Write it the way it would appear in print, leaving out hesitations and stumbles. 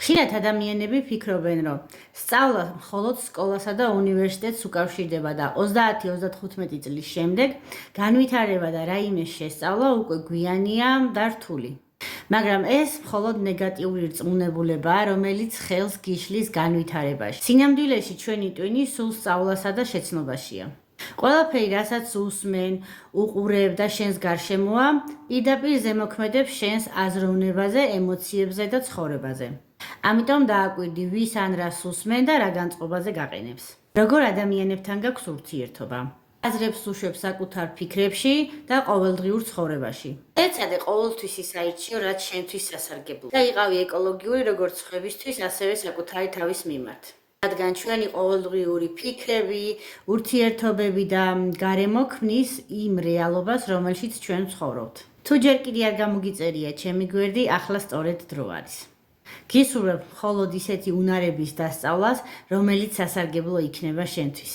ხშირად ადამიანები ფიქრობენ, რომ სწავლა მხოლოდ სკოლასა და უნივერსიტეტს უკავშირდება და 30-35 წლის შემდეგ განვითარება და რაიმე შესწავლა უკვე გვიანია და რთული. მაგრამ ეს მხოლოდ ნეგატიური რწმუნებულებაა, რომელიც ხელს გიშლის განვითარებაში. სინამდვილეში ჩვენი ტვინი სულ სწავლასა და შეცნობაშია. ყველაფერი, რასაც უსმენ, უყურებ და შენს გარშემოა, პირდაპირ ზემოქმედებს შენს აზროვნებაზე, ემოციებზე და ცხოვრებაზე. ამიტომ დააკვირდი, ვის ან რას უსმენ და რა განწყობაზე გაყენებს. როგორ ადამიანებთან გაქვს ურთიერთობა? აზრებს უშვებ საკუთარ ფიქრებში და ყოველდღიურ ცხოვრებაში. ეცადე ყოველთვის ის აირჩიო, რაც შენთვის სასარგებლოა. და იყავი ეკოლოგიური როგორც სხვებისთვის, ასევე საკუთარი თავის მიმართ. რადგან ჩვენი ყოველდღიური ფიქრები, ურთიერთობები და გარემო ქმნის იმ რეალობას, რომელშიც ჩვენ ვცხოვრობთ. თუ ჯერ კიდე არ გამოგიწერია ჩემი გვერდი, ახლა სწორედ დრო არის. გისურვებ მხოლოდ ისეთი უნარების დასწავლას, რომელიც სასარგებლო იქნება შენთვის.